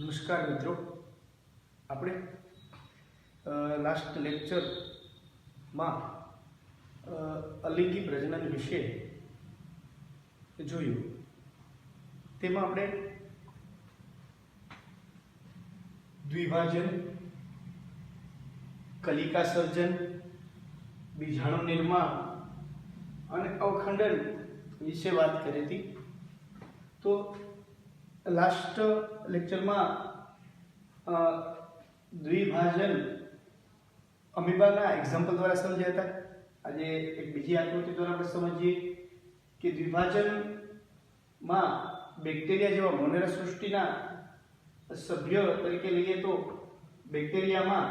નમસ્કાર મિત્રો, આપણે લાસ્ટ લેક્ચરમાં અલિંગી પ્રજનન વિશે જોયું. તેમાં આપણે દ્વિભાજન, કલિકા સર્જન, બીજાણુ નિર્માણ અને અવખંડન વિશે વાત કરી હતી. તો લાસ્ટ લેક્ચરમાં દ્વિભાજન અમીબાના એક્ઝામ્પલ દ્વારા સમજ્યા હતા. આજે એક બીજી આકૃતિ દ્વારા આપણે સમજીએ કે દ્વિભાજનમાં બેક્ટેરિયા જેવા મોનેરા સૃષ્ટિના સભ્ય તરીકે લઈએ તો બેક્ટેરિયામાં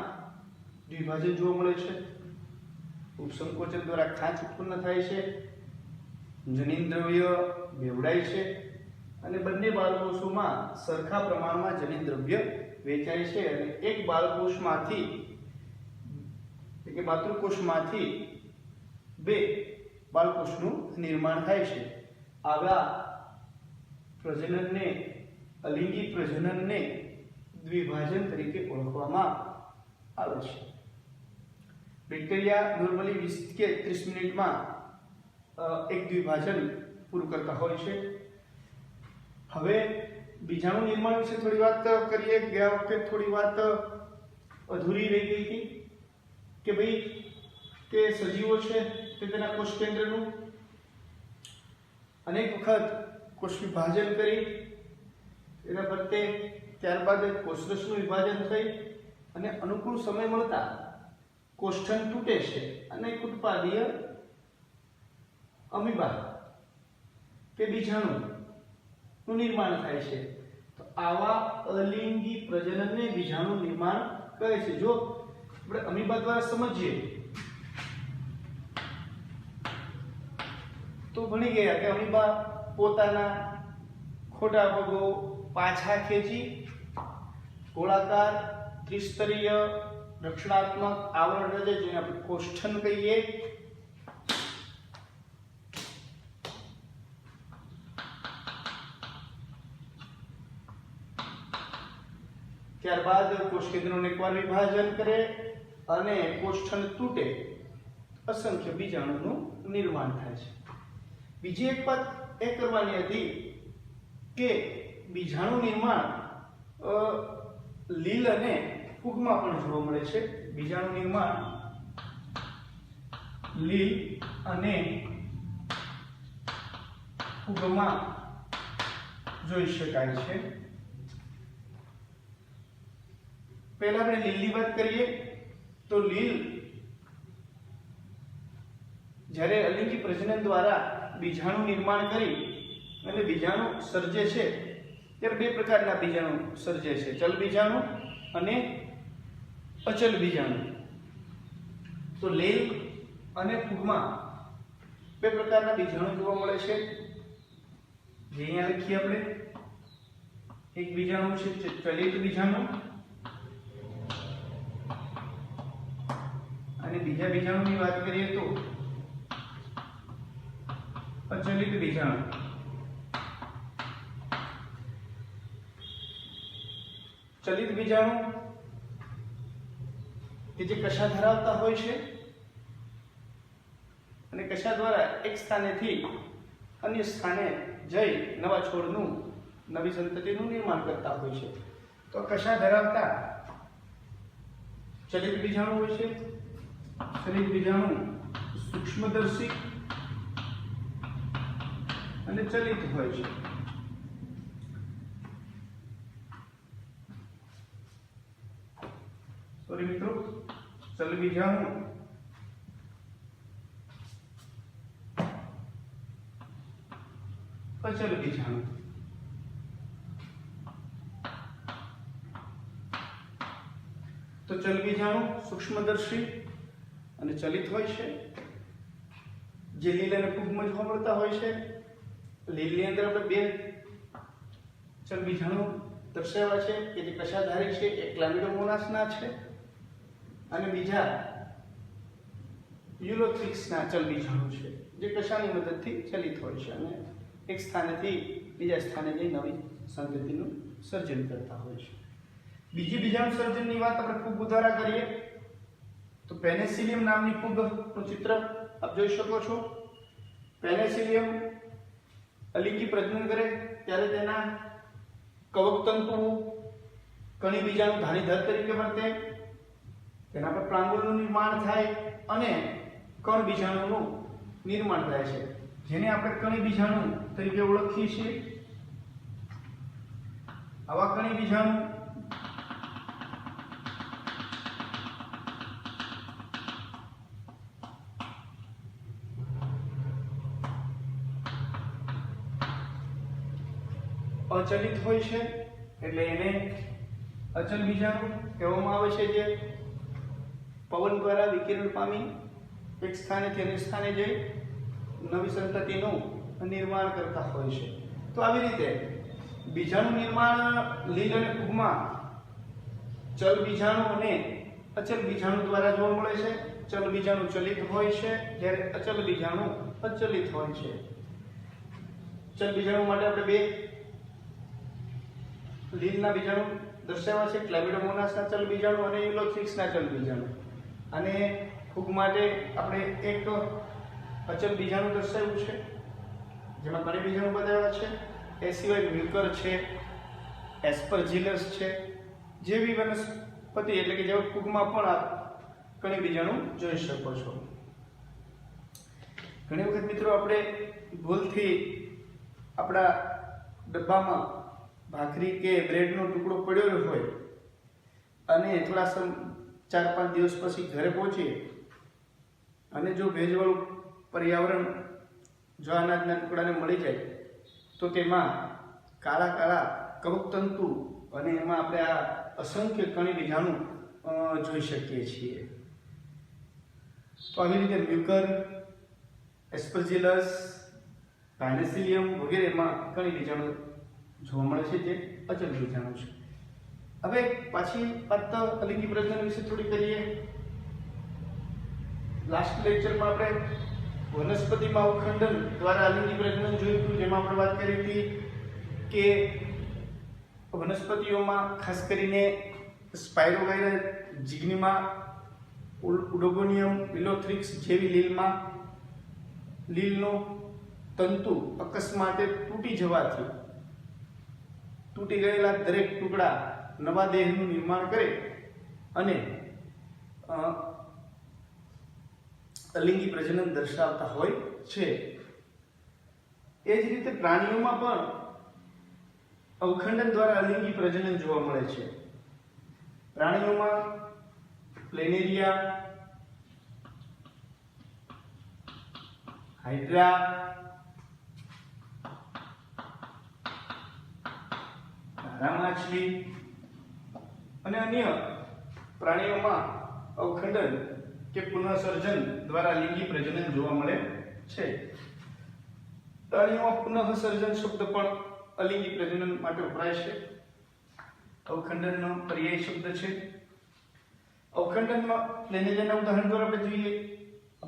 દ્વિભાજન જોવા મળે છે. ઉપસંકોચન દ્વારા ખાંચ ઉત્પન્ન થાય છે, જનીન દ્રવ્ય બેવડાય છે અને બંને બાળકોષોમાં સરખા પ્રમાણમાં જનીન દ્રવ્ય વેચાય છે અને એક બાળકોષમાંથી એટલે કે માતૃકોષમાંથી બે બાળકોષનું નિર્માણ થાય છે. આવા પ્રજનનને, અલિંગી પ્રજનનને દ્વિભાજન તરીકે ઓળખવામાં આવે છે. બેક્ટેરિયા નોર્મલી 20 કે 30 મિનિટમાં એક દ્વિભાજન પૂરું કરતા હોય છે. હવે બીજાણુ નિર્માણ વિશે થોડી વાત કરીએ. ગયા વખતે થોડી વાત અધૂરી રહી ગઈ હતી કે ભાઈ તે સજીવો છે તે તેના કોષ કેન્દ્રનું અનેક વખત કોષ વિભાજન કરી એના ફરતે ત્યારબાદ કોષરસનું વિભાજન થઈ અને અનુકૂળ સમય મળતા કોષ્ઠન તૂટે છે અને ઉત્પાદીય અમીબા કે બીજાણુ નું નિર્માણ થાય છે. તો આવા અલિંગી પ્રજનનને બીજાણુ નિર્માણ કહે છે. જો આપણે અમીબા દ્વારા સમજીએ તો ભણી ગયા કે અમીબા પોતાના ખોટા ભાગો પાછા ખેંચી ગોળાકાર ત્રિસ્તરીય રક્ષણાત્મક આવરણ રચે જેને આપણે કોષ્ઠન કહીએ. ત્યારબાદ કોષ કેન્દ્રોને એકવાર વિભાજન કરે અને કોષ્ઠન તૂટે, અસંખ્ય બીજાણુનું નિર્માણ થાય છે. બીજી એક વાત એ કરવાની હતી કે બીજાણુ નિર્માણ લીલ અને ફૂગમાં પણ જોવા મળે છે. બીજાણુ નિર્માણ લીલ અને ફૂગમાં જોઈ શકાય છે. પહેલા આપણે લીલની વાત કરીએ તો લીલ જ્યારે અલિંગી પ્રજનન દ્વારા બીજાણુ નિર્માણ કરી અને બીજાણુ સર્જે છે ત્યારે બે પ્રકારના બીજાણુ સર્જે છે, ચલ બીજાણુ અને અચલ બીજાણુ. તો લીલ અને ફૂગમાં બે પ્રકારના બીજાણુ જોવા મળે છે. જે અહીંયા લખીએ આપણે, એક બીજાણુ છે ચલિત બીજાણુ અને બીજા બીજાણુની વાત કરીએ તો અચલિત બીજાણુ. ચલિત બીજાણુ કે જે કશા ધરાવતા હોય છે અને કશા દ્વારા એક સ્થાનેથી અન્ય સ્થાને જઈ નવા છોડનું, નવી સંતતિનું નિર્માણ કરતા હોય છે. તો કશા ધરાવતા ચલિત બીજાણુ હોય છે. ચલિત બીજાણુ સૂક્ષ્મદર્શી અને ચલિત હોય છે. સોરી મિત્રો, ચલ બીજાણુ અચલ બીજાણુ. તો ચલ બીજાણુ સૂક્ષ્મદર્શી અને ચલિત હોય છે, જે લીલ અને ફૂગમાં જોવા મળતા હોય છે. લીલની અંદર આપણે બે ચલ બીજાણુ દર્શાવ્યા છે કે જે કશાધારી છે, એક ક્લામિડોમોનાસના છે અને બીજા યુલોથ્રિક્સના ચલ બીજાણુ છે જે કશાની મદદથી ચલિત હોય છે અને એક સ્થાનેથી બીજા સ્થાને જઈ નવી સંતતિનું સર્જન કરતા હોય છે. બીજી બીજાણુ સર્જનની વાત આપણે ફૂગ દ્વારા કરીએ તો પેનિસિલિયમ નામની ફૂગનું ચિત્ર આપ જોઈ શકો છો. પેનિસિલિયમ અલિંગી પ્રજનન કરે ત્યારે તેના કવકતંતુ કણી બીજાણુ ધાનીધર તરીકે વર્તે, તેના પર પ્રાંગણનું નિર્માણ થાય અને કણ બીજાણુનું નિર્માણ થાય છે, જેને આપણે કણી બીજાણુ તરીકે ઓળખીએ છીએ. આવા કણી બીજાણુ અચલિત હોય છે, એટલે એને અચલ બીજાણુ કહેવામાં આવે છે, જે પવન દ્વારા વિકિરણ પામી એક સ્થાનેથી અન્ય સ્થાને જઈ નવી સંતતિનું નિર્માણ કરતા હોય છે. તો આવી રીતે બીજાણુ નિર્માણ લીલ અને ફૂગમાં ચલ બીજાણુ અને અચલ બીજાણુ દ્વારા જોવા મળે છે. ચલ બીજાણુ ચલિત હોય છે, જ્યારે અચલ બીજાણુ અચલિત હોય છે. ચલ બીજાણુ માટે આપણે બે લીલના બીજાણુ દર્શાવ્યા છે, ક્લેમિડોમોનાસના ચલ બીજાણુ અને યુલોથ્રિક્સના ચલ બીજાણુ. અને ફૂગ માટે આપણે એક અચલ બીજાણુ દર્શાવ્યું છે, જેમાં ઘણી બીજાણુ બતાવ્યા છે. એ સિવાય મ્યુકર છે, એસ્પરજીલસ છે, જેવી વનસ્પતિ એટલે કે જેવા ફૂગમાં પણ આપ ઘણી બીજાણુ જોઈ શકો છો. ઘણી વખત મિત્રો આપણે ભૂલથી આપણા ડબ્બામાં ભાખરી કે બ્રેડનો ટુકડો પડ્યો હોય અને થોડા 4-5 દિવસ પછી ઘરે પહોંચીએ અને જો ભેજવાળું પર્યાવરણ જો અનાજના ટુકડાને મળી જાય તો તેમાં કાળા કાળા કવકતંતુ અને એમાં આપણે આ અસંખ્ય કણી બીજાણુ જોઈ શકીએ છીએ. તો આવી રીતે મ્યુકર, એસ્પરજીલસ, પેનિસિલિયમ વગેરેમાં કણી બીજાણુ જોવા મળે છે, જે અચલ બીજાણુ છે. હવે પાછી વાત અલિંગી પ્રજનન વિશે થોડી કરીએ. લાસ્ટ લેક્ચરમાં આપણે વનસ્પતિમાં અવખંડન દ્વારા અલિંગી પ્રજનન જોયું હતું, જેમાં આપણે વાત કરી હતી કે વનસ્પતિઓમાં ખાસ કરીને સ્પાયરોગાયરા, જીગ્નિમા, ઉડોગોનિયમ, વિલોથ્રિક્સ જેવી લીલમાં લીલનું તંતુ અકસ્માતે તૂટી જવાથી તૂટી ગયેલા દરેક ટુકડા નવા દેહનું નિર્માણ કરે અને અલિંગી પ્રજનન દર્શાવતા હોય છે. એ જ રીતે પ્રાણીઓમાં પણ અવખંડન દ્વારા અલિંગી પ્રજનન જોવા મળે છે. પ્રાણીઓમાં પ્લેનેરિયા, હાઇડ્રા, માછલી અને અન્ય પ્રાણીઓમાં અવખંડન કે પુનઃસર્જન દ્વારા લિંગી પ્રજનન જોવા મળે છે. પ્રાણીઓમાં પુનઃસર્જન શબ્દ પણ અલિંગી પ્રજનન માટે વપરાય છે. અવખંડનનો પર્યાય શબ્દ છે. અવખંડનમાં પ્લેનેરિયાના ઉદાહરણ દ્વારા આપણે જોઈએ.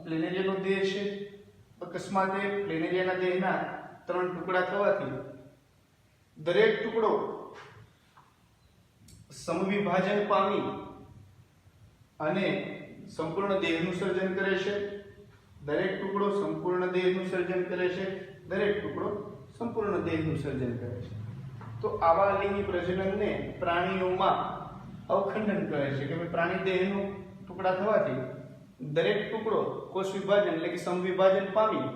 પ્લેનેરિયાનો દેહ છે, અકસ્માતે પ્લેનેરિયાના દેહના 3 ટુકડા થવાથી દરેક ટુકડો સમવિભાજન પામી અને સંપૂર્ણ દેહનું સર્જન કરે છે. દરેક ટુકડો સંપૂર્ણ દેહનું સર્જન કરે છે. દરેક ટુકડો સંપૂર્ણ દેહનું સર્જન કરે છે. તો આવા અલિંગી પ્રજનનને પ્રાણીઓમાં અવખંડન કહે છે કે પ્રાણી દેહનું ટુકડા થવાથી દરેક ટુકડો કોષ વિભાજન એટલે કે સમવિભાજન પામી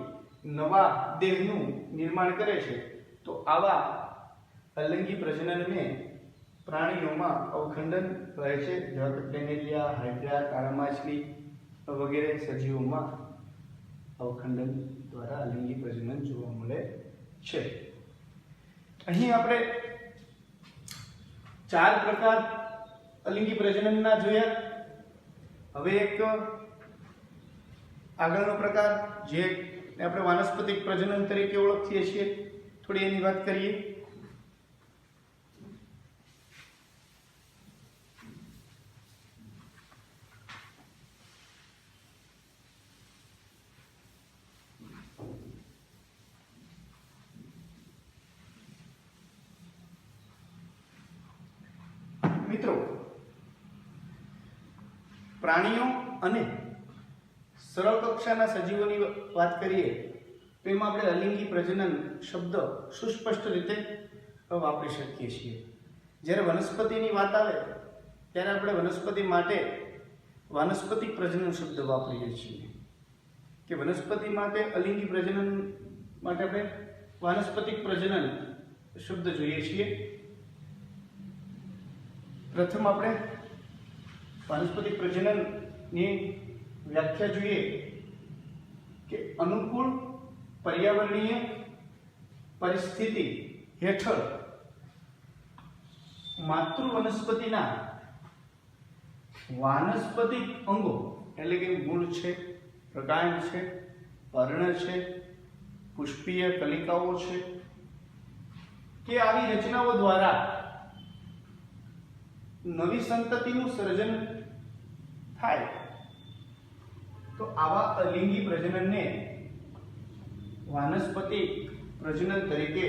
નવા દેહનું નિર્માણ કરે છે. તો આવા અલિંગી પ્રજનનને પ્રાણીઓમાં અવખંડન કહે છે. જેવા કે પ્લેનેરિયા, હાઇડ્રા, કાળા માછલી વગેરે સજીવોમાં અવખંડન દ્વારા અલિંગી પ્રજનન જોવા મળે છે. અહીં આપણે 4 પ્રકાર અલિંગી પ્રજનનના જોયા. હવે એક આગળનો પ્રકાર જે આપણે વાનસ્પતિક પ્રજનન તરીકે ઓળખીએ છીએ, થોડી એની વાત કરીએ. મિત્રો, પ્રાણીઓ અને સરળ કક્ષાના સજીવોની વાત કરીએ તો એમાં આપણે અલિંગી પ્રજનન શબ્દ સુસ્પષ્ટ રીતે વાપરી શકીએ છીએ. જ્યારે વનસ્પતિની વાત આવે ત્યારે આપણે વનસ્પતિ માટે વાનસ્પતિક પ્રજનન શબ્દ વાપરીએ છીએ કે વનસ્પતિ માટે અલિંગી પ્રજનન માટે આપણે વાનસ્પતિક પ્રજનન શબ્દ જોઈએ છીએ. પ્રથમ આપણે વાનસ્પતિક પ્રજનનની વ્યાખ્યા જોઈએ કે અનુકૂળ પર્યાવરણીય પરિસ્થિતિ હેઠળ માતૃ વનસ્પતિના વાનસ્પતિક અંગો એટલે કે મૂળ છે, પ્રકાંડ છે, પર્ણ છે, પુષ્પીય કલિકાઓ છે કે આવી રચનાઓ દ્વારા નવી સંતતિનું સર્જન થાય તો આવા અલિંગી પ્રજનનને વાનસ્પતિક પ્રજનન તરીકે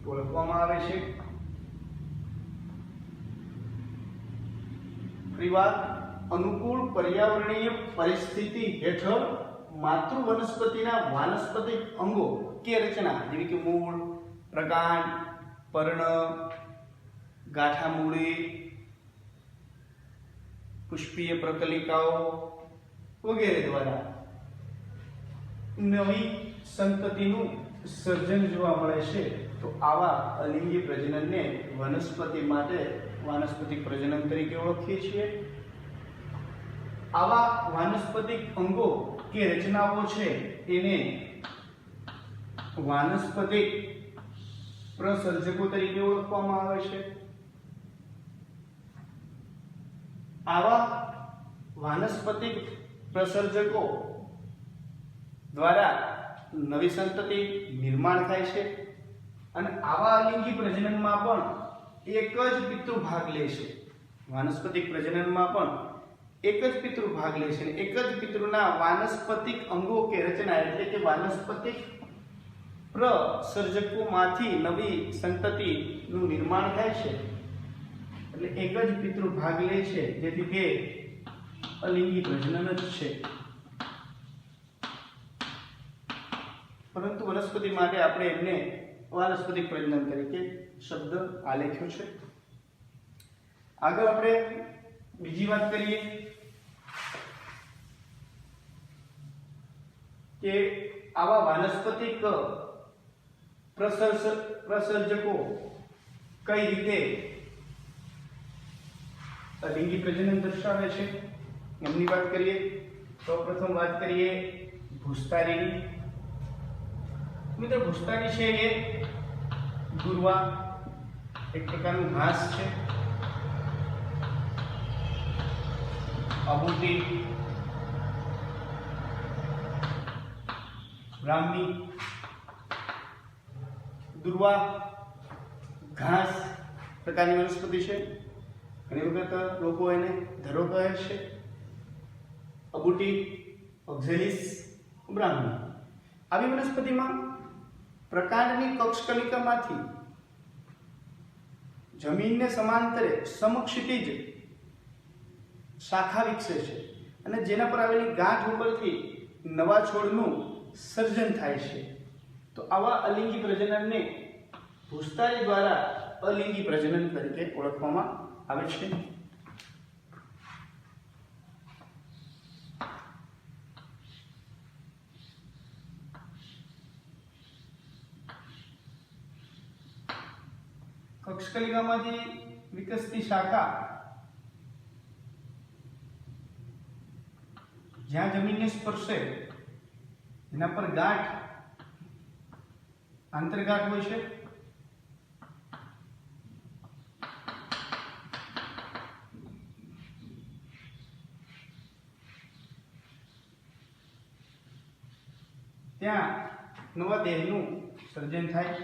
ઓળખવામાં આવે છે. ફરીવાર, અનુકૂળ પર્યાવરણીય પરિસ્થિતિ હેઠળ માતૃ વનસ્પતિના વાનસ્પતિક અંગો કે રચના જેવી કે મૂળ, પ્રકાંડ, પર્ણ, ગાંઠા મૂળી, પુષ્પીય પ્રકલિકાઓ વગેરે દ્વારા નવી સંતતિનું સર્જન જોવા મળે છે તો આવા અલિંગી પ્રજનનને વનસ્પતિ માટે વાનસ્પતિક પ્રજનન તરીકે ઓળખીએ છીએ. આવા વાનસ્પતિક અંગો કે રચનાઓ છે એને વાનસ્પતિક પ્રસર્જકો તરીકે ઓળખવામાં આવે છે. આવા વાનસ્પતિક પ્રસર્જકો દ્વારા નવી સંતતિ નિર્માણ થાય છે અને આવા અલિંગી પ્રજનનમાં પણ એક જ પિતૃ ભાગ લે છે. વાનસ્પતિક પ્રજનનમાં પણ એક જ પિતૃ ભાગ લે છે અને એક જ પિતૃના વાનસ્પતિક અંગો કે રચના એટલે કે વાનસ્પતિક પ્રસર્જકોમાંથી નવી સંતતિનું નિર્માણ થાય છે. એટલે એક જ પિતૃ ભાગ લે છે જેથી તે અલિંગી પ્રજનન જ છે. પરંતુ વનસ્પતિ માટે આપણે એમને વાનસ્પતિક પ્રજનન તરીકે શબ્દ આલેખ્યો છે. આગળ આપણે બીજી વાત કરીએ કે આવા વાનસ્પતિક પ્રસર્જકો કઈ રીતે અલિંગી પ્રજનન દર્શાવે છે એમની વાત કરીએ. તો પ્રથમ વાત કરીએ ભૂસ્તારીની. મિત્રો, ભૂસ્તારી છે એ દુર્વા એક પ્રકારનું ઘાસ છે. અબૂટી, બ્રાહ્મી, દુર્વા ઘાસ પ્રકારની વનસ્પતિ છે. ઘણી વખત લોકો એને ધરો કહે છે. અબૂટી, ઓક્ઝેલિસ, બ્રાહ્મી. આવી વનસ્પતિમાં પ્રકાંડની કક્ષકલિકામાંથી જમીનને સમાંતરે સમક્ષિતિજ શાખા વિકસે છે અને જેના પર આવેલી ગાંઠ ઉપરથી નવા છોડનું સર્જન થાય છે. તો આવા અલિંગી પ્રજનનને ભૂસ્તારી દ્વારા અલિંગી પ્રજનન તરીકે ઓળખવામાં આવે છે. કક્ષકલિકામાંથી વિકસતી શાખા જ્યાં જમીનને સ્પર્શે એના પર ગાંઠ આંતરગાંઠ હોય છે. ત્યાં નવા દેહનું સર્જન થાય.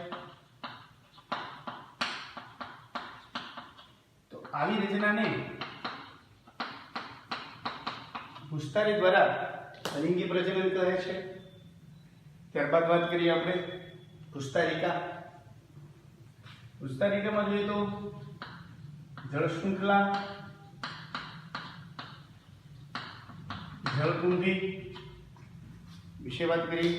તો આવી રચનાને ભૂસ્તારી દ્વારા અલિંગી પ્રજનન કહે છે. ત્યારબાદ વાત કરીએ આપણે ભૂસ્તારિકા. ભૂસ્તારિકામાં જોઈએ તો જળ શૃંખલા, જળકુંભી વિશે વાત કરી.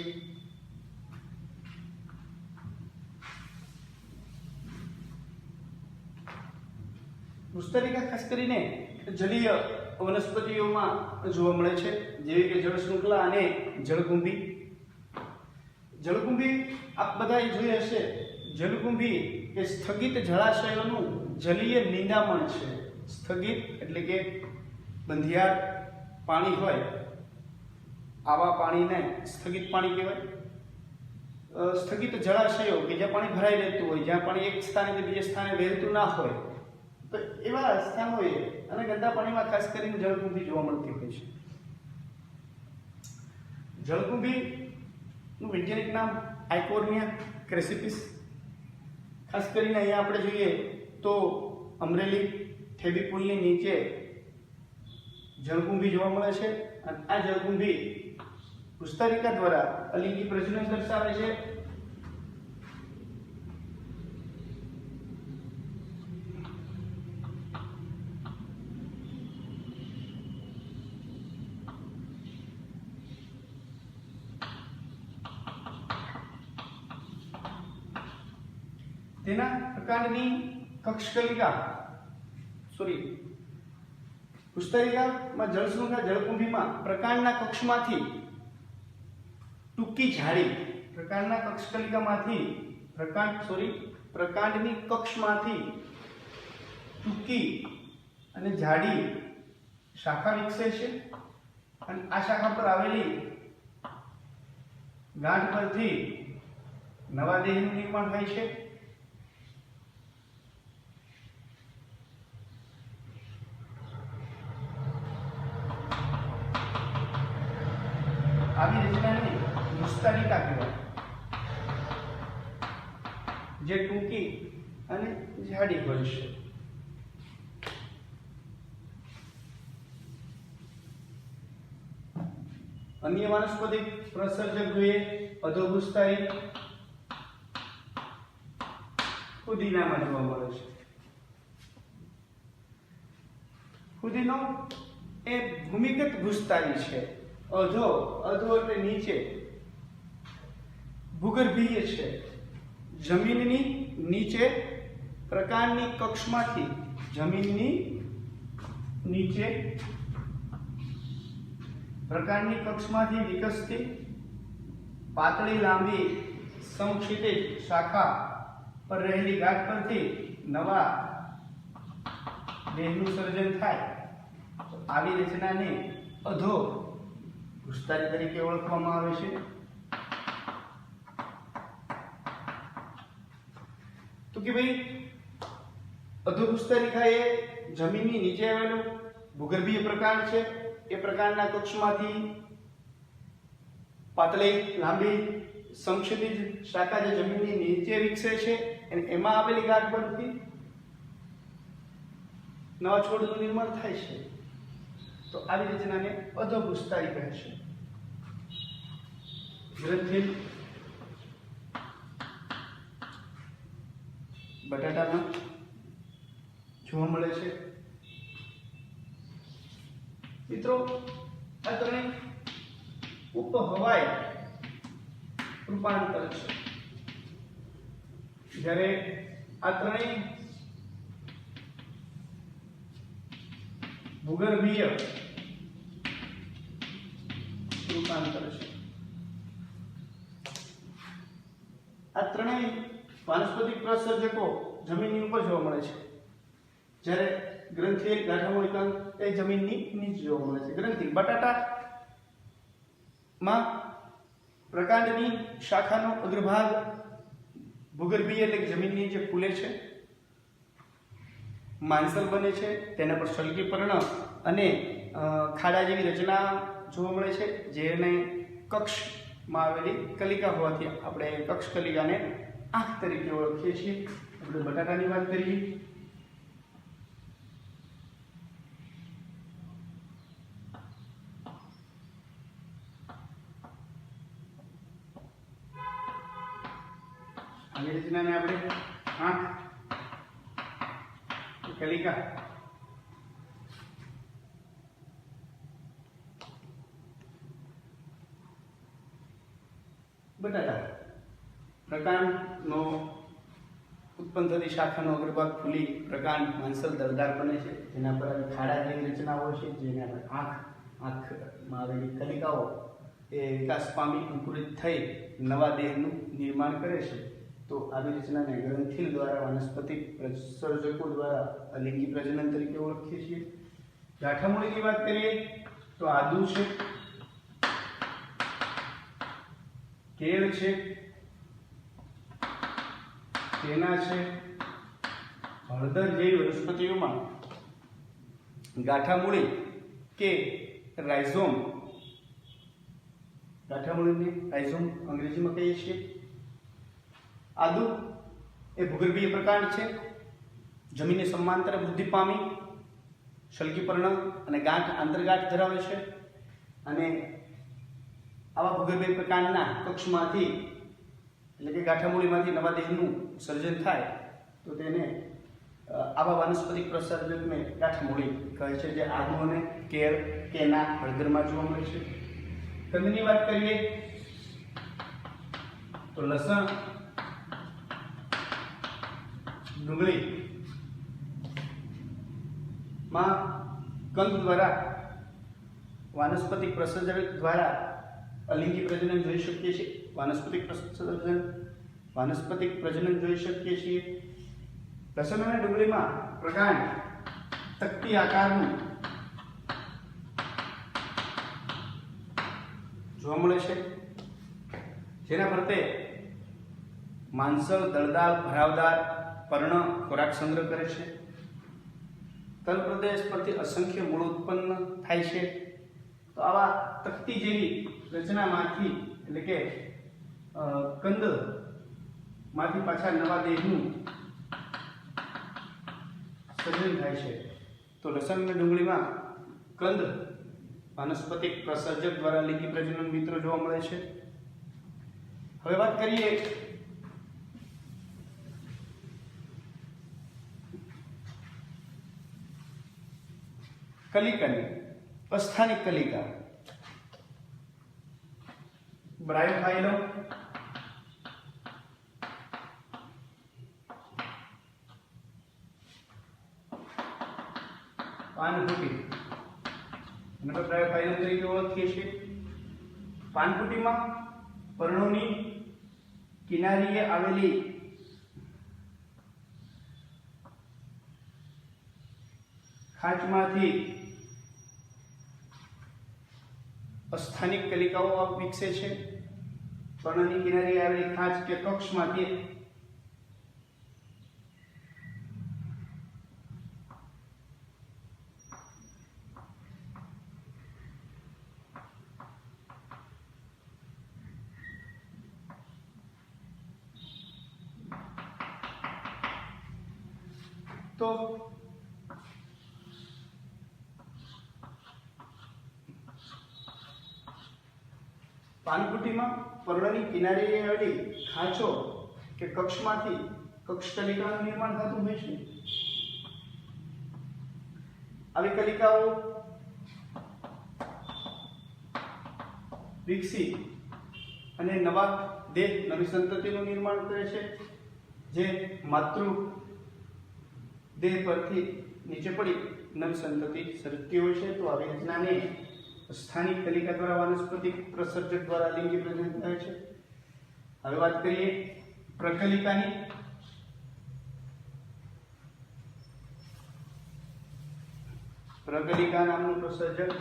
પુસ્તરિકા ખાસ કરીને જલીય વનસ્પતિઓમાં જોવા મળે છે, જેવી કે જળ શૃંખલા અને જળકુંભી. જળકુંભી આપ બધાએ જોઈ હશે. જળકુંભી એ સ્થગિત જળાશયોનું જલીય નિંદામણ છે. સ્થગિત એટલે કે બંધિયાર પાણી હોય, આવા પાણીને સ્થગિત પાણી કહેવાય. સ્થગિત જળાશયો કે જ્યાં પાણી ભરાઈ રહેતું હોય, જ્યાં પાણી એક સ્થાનેથી બીજા સ્થાને વહેતું ના હોય, તો એવા સ્થાનોએ અને ગંદા પાણીમાં ખાસ કરીને જળકુંભી જોવા મળતી હોય છે. જળકુંભીનું વૈજ્ઞાનિક નામ આઇકોર્નિયા ક્રેસિપિસ. ખાસ કરીને અહીંયા આપણે જોઈએ તો અમરેલી થેબી પુલની નીચે જળકુંભી જોવા મળે છે. અને આ જળકુંભી પુસ્તરિકા દ્વારા અલિંગી પ્રજનન દર્શાવે છે. તેના પ્રકાંડની કક્ષકલિકા પુસ્તરિકામાં જળશૃંખલા જળકુંભીમાં પ્રકાંડના કક્ષમાંથી ટૂંકી જાડી, પ્રકાંડના કક્ષકલિકામાંથી પ્રકાંડની કક્ષમાંથી ટૂંકી અને જાડી શાખા વિકસે છે. અને આ શાખા પર આવેલી ગાંઠ પરથી નવા દેહનું નિર્માણ થાય છે. આવી રચનાને પુસ્તરિકા કહેવાય, જે ટૂંકી અને જાડી હોય છે. અન્ય વાનસ્પતિક પ્રસર્જક જોઈએ અધોપુષ્ટારી ફુદીનામાં જોવા મળે છે. ફુદીનો એ ભૂમિગત ગુસ્તારી છે. અધો એટલે નીચે, ભૂગર્ભીય છે. જમીનની નીચે પ્રકાંડની કક્ષમાંથી, જમીનની નીચે પ્રકાંડની કક્ષમાંથી વિકસતી પાતળી લાંબી સમક્ષિતિજ શાખા પર રહેલી ગાંઠ પરથી નવા દેહનું સર્જન થાય. તો આવી રચનાને અધો પુષ્તારી તરીકે ઓળખવામાં આવે છે. તો કે ભાઈ અધોપુષ્તરિકા એ જમીનની નીચે આવેલું ભૂગર્ભીય પ્રકાંડ છે. એ પ્રકાંડના કક્ષમાંથી પાતળી લાંબી સમક્ષિતિજ શાખા જે જમીનની નીચે વિકસે છે અને એમાં આવેલી ગાંઠ પરથી નવા છોડનું નિર્માણ થાય છે. તો આવી રચનાને અધોપુષ્તારી કહે છે. ગ્રંથિલ બટાટામાં જોવા મળે છે. મિત્રો, આ ત્રણેય ઉપહવાય રૂપાંતર છે. જ્યારે આ ત્રણેય ભૂગર્ભીય રૂપાંતર છે. આ ત્રણેય વાનસ્પતિક પ્રસર્જકો જમીનની ઉપર જોવા મળે છે, જ્યારે ગ્રંથિલ ગાંઠામૂળિકાંગ એ જમીનની નીચે જોવા મળે છે. ગ્રંથિલ બટાટામાં પ્રકાંડની શાખાનો અગ્રભાગ ભૂગર્ભીય એટલે કે જમીનની નીચે ફૂલે છે, માંસલ બને છે, તેના પર સળગી પર્ણ અને ખાડા જેવી રચના જોવા મળે છે, જેને કક્ષમાં આવેલી કલિકા હોવાથી આપણે કક્ષ કલિકાને આંખ તરીકે ઓળખીએ છીએ. આપણે બટાટાની વાત કરીએ. આવી રચનાને આપણે આંખ कलिका, बटाटा प्रकांडनो उत्पन्न थती शाखानो अग्रभाग फूली प्रकांड मांसल दळदार बने छे, जेना पर खाड़ा जेवी रचना होय छे, जेने આપણે આંખમાં આવેલી કલિકાઓ એ વિકાસ પામી અંકુરિત થઈ નવા દેહનું નિર્માણ કરે છે. તો આવી રચનાને ગ્રંથિલ દ્વારા વનસ્પતિ પ્રસર્જકો દ્વારા અલિંગી પ્રજનન તરીકે ઓળખીએ છીએ. ગાંઠામૂળીની વાત કરીએ તો આદુ છે, કેળ છે, તેના છે, હળદર જેવી વનસ્પતિઓમાં ગાંઠામૂળી કે રાઇઝોમ, ગાંઠામૂળીને રાઇઝોમ અંગ્રેજીમાં કહીએ છીએ. આદુ એ ભૂગર્ભીય પ્રકાંડ છે, જમીનને સમાંતર વૃદ્ધિ પામી શલ્કીપર્ણ અને ગાંઠ આંતરગાંઠ ધરાવે છે. અને આવા ભૂગર્ભીય પ્રકાંડના કક્ષમાંથી એટલે કે ગાંઠામૂળીમાંથી નવા દેહનું સર્જન થાય તો તેને આવા વાનસ્પતિક પ્રસર્જકને ગાંઠામૂળી કહે છે, જે આદુ અને કેળ, કેના, હળદરમાં જોવા મળે છે. કંદની વાત કરીએ તો લસણ, ડુંગળી માં કંદ દ્વારા વાનસ્પતિક પ્રસર્જક દ્વારા અલિંગી પ્રજનન જોઈ શકીએ છીએ. વાનસ્પતિક પ્રજનન જોઈ શકીએ છીએ. લસણ અને ડુંગળીમાં પ્રકાંડ તકતી આકારનું જોવા મળે છે, જેના ફરતે માંસલ, દળદાર, ભરાવદાર પર્ણ ખોરાક સંગ્રહ કરે છે. તલ પ્રદેશ પરથી અસંખ્ય મૂળ ઉત્પન્ન થાય છે. તો આવા તકતી જેવી રચનામાંથી એટલે કે કંદમાંથી પાછા નવા દેહનું સર્જન થાય છે. તો લસણ અને ડુંગળીમાં કંદ વાનસ્પતિક પ્રસર્જક દ્વારા લિંગી પ્રજનન મિત્રો જોવા મળે છે. હવે વાત કરીએ કલિકાની. અસ્થાનિક કલિકા બ્રાયોફાઇલમ, પાનફૂટી અને બ્રાયોફાઇલમ તરીકે ઓળખીએ છીએ. પાનફૂટીમાં પર્ણોની કિનારીએ આવેલી ખાંચમાંથી અસ્થાનિક કલિકાઓ વિકસે છે. પર્ણની કિનારીએ આવેલી ખાંચ કે કક્ષમાંથી તો પાનફૂટીમાં પર્ણની કિનારીએ આવેલી ખાંચો કે કક્ષમાંથી કક્ષ કલિકાનું નિર્માણ થતું હોય છે. આવી કલિકાઓ વિકસી અને નવા દેહ, નવી સંતતિનું નિર્માણ કરે છે, જે માતૃ દેહ પરથી નીચે પડી નવી સંતતિ સર્જતી હોય છે. તો આવી રચનાને સ્થાનિક કલિકા દ્વારા વાનસ્પતિક પ્રસર્જક દ્વારા લિંગી પ્રજનન થાય છે. હવે વાત કરીએ પ્રકલિકાની. પ્રકલિકા નામનું પ્રસર્જક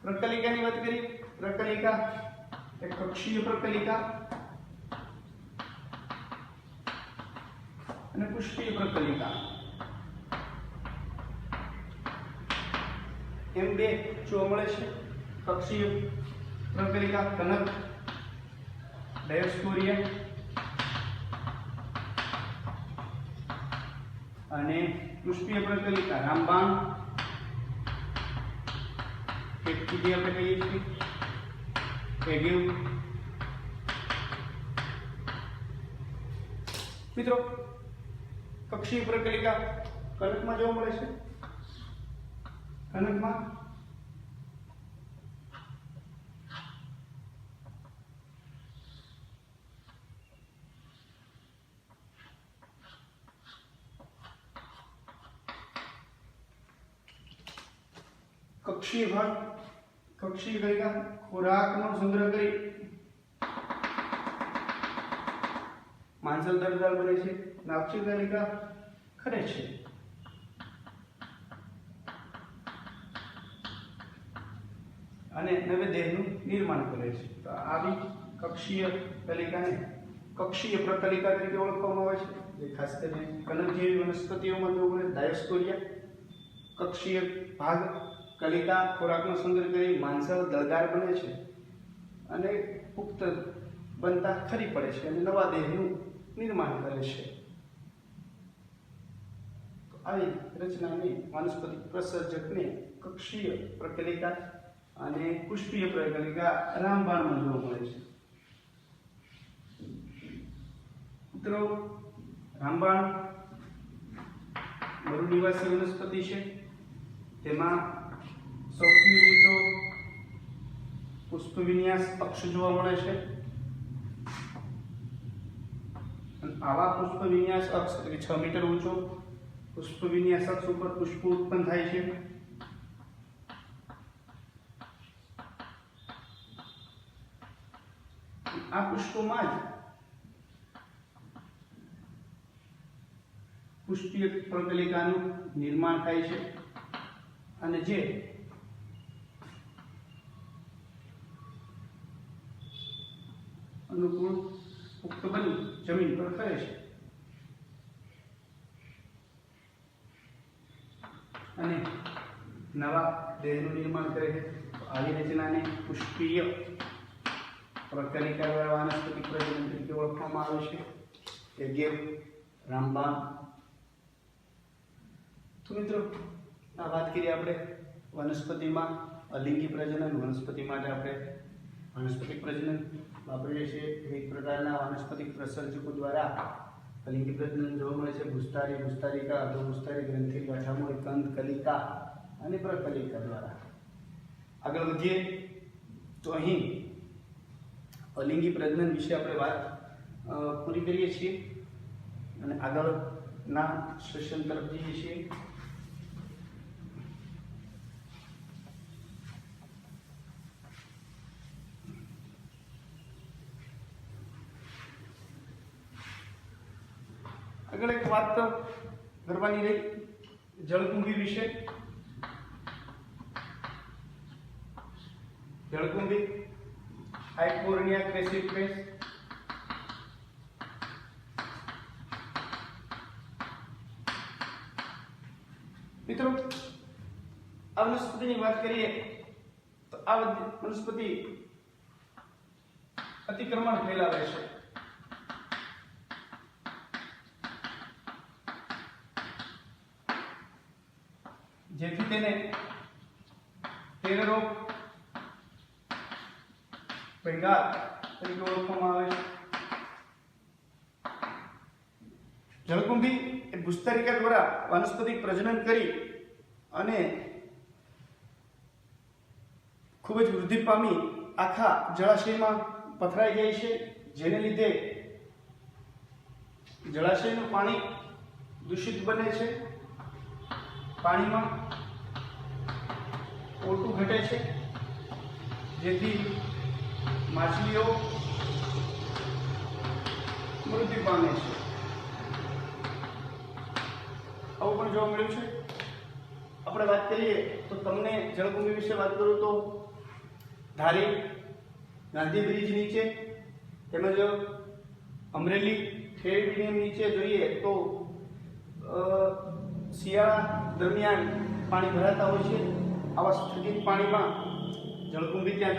પ્રકલિકાની વાત કરીએ. પ્રકલિકા એક કક્ષીય પ્રકલિકા અને પુષ્પીય પ્રકલિકા એમ બે જોવા મળે છે. કક્ષીય પ્રકલિકા કનક, ડાયોસ્કોરિયા અને પુષ્પીય પ્રકલિકા રામબાણ જે આપણે કહીએ છીએ એગિવ મિત્રો, કક્ષીય પ્રકલિકા કનકમાં જોવા મળે છે. કનકમાં કક્ષીય ભાગ, કક્ષીય કલિકા ખોરાકનો સંગ્રહ કરી માંસલ દળદાર બને છે. નાભિક કલિકા ખરે છે. અને નવે દેહનું નિર્માણ કરે છે. તો આવી કક્ષીય કલિકાને કક્ષીય પ્રકલિકા તરીકે ઓળખવામાં આવે છે. જે ખાસ કરીને કનક જેવી વનસ્પતિઓમાં જોવા મળે. ડાયોસ્કોરિયા કક્ષીય ભાગ કલિકા ખોરાકનો સંગ્રહ કરી માંસલ દળદાર બને છે અને પુખ્ત બનતા ખરી પડે છે અને નવા દેહનું નિર્માણ કરે છે. આવી રચનાને વાનસ્પતિક પ્રસર્જકને કક્ષીય પ્રકલિકા અને પુષ્પીય પ્રકલિકા રામબાણમાં જોવા મળે છે. મિત્રો, રામબાણ મરુનિવાસી વનસ્પતિ છે. તેમાં સૌથી ઊંચો પુષ્પ વિન્યાસ અક્ષ જોવા મળે છે. આવા પુષ્પ વિન્યાસ અક્ષ એટલે કે 6 મીટર ઊંચો પુષ્પ વિન્યાસ અક્ષ ઉપર પુષ્પ ઉત્પન્ન થાય છે. આ પુષ્પોમાં જ પુષ્પીય પ્રકલિકાનું નિર્માણ થાય છે અને જે અનુકૂળ પુખ્ત બની જમીન પર ખરે છે અને નવા દેહનું નિર્માણ કરે છે. આવી રચનાને પુષ્પીય પ્રકલિકા દ્વારા વાનસ્પતિક પ્રજનન તરીકે ઓળખવામાં આવે છે. યજ્ઞ, રામબાણ. તો મિત્રો, આ વાત કરીએ આપણે વનસ્પતિમાં અલિંગી પ્રજનન. વનસ્પતિ માટે આપણે વાનસ્પતિક પ્રજનન વાપરીએ છીએ. વિવિધ પ્રકારના વાનસ્પતિક પ્રસર્જકો દ્વારા અલિંગી પ્રજનન જોવા મળે છે. ભૂસ્તારી, ભૂસ્તારિકા, અધોભૂસ્તારી, ગ્રંથિ, ગાંઠામૂળ, કંદ, કલિકા અને પ્રકલિકા દ્વારા. આગળ વધીએ તો અહીં અલિંગી પ્રજનન વિશે આપણે વાત પૂરી કરીએ છીએ અને આગળના સેશન તરફ જઈએ છીએ. આગળ એક વાત કરવાની રહી જળકુંભી વિશે. જળકુંભી હાઇપોરનિયા ક્રેસિફેસ મિત્રો, આ વનસ્પતિની વાત કરીએ તો આ વનસ્પતિ અતિક્રમણ ફેલાવે છે. જેથી તેને ટેરરો પેંગાલ તરીકે ઓળખવામાં આવે છે. જળકુંભી એ ભૂસ્તરિકા દ્વારા વાનસ્પતિક પ્રજનન કરી અને ખૂબ જ વૃદ્ધિ પામી આખા જળાશયમાં પથરાઈ જાય છે, જેને લીધે જળાશયનું પાણી દૂષિત બને છે. પાણીમાં O2 ઘટે છે, જેથી માછલીઓ મૃત્યુ પામે છે. આવું પણ જોવા મળ્યું છે. આપણે વાત કરીએ તો તમને જળકુંભી વિશે વાત કરું તો ધારી ગાંધી બ્રિજ નીચે તેમજ અમરેલી થેરેડિયમ નીચે જોઈએ તો શિયાળા દરમિયાન પાણી ભરાતા હોય છે. આવા સ્થગિત પાણીમાં જળકુંભી ત્યાં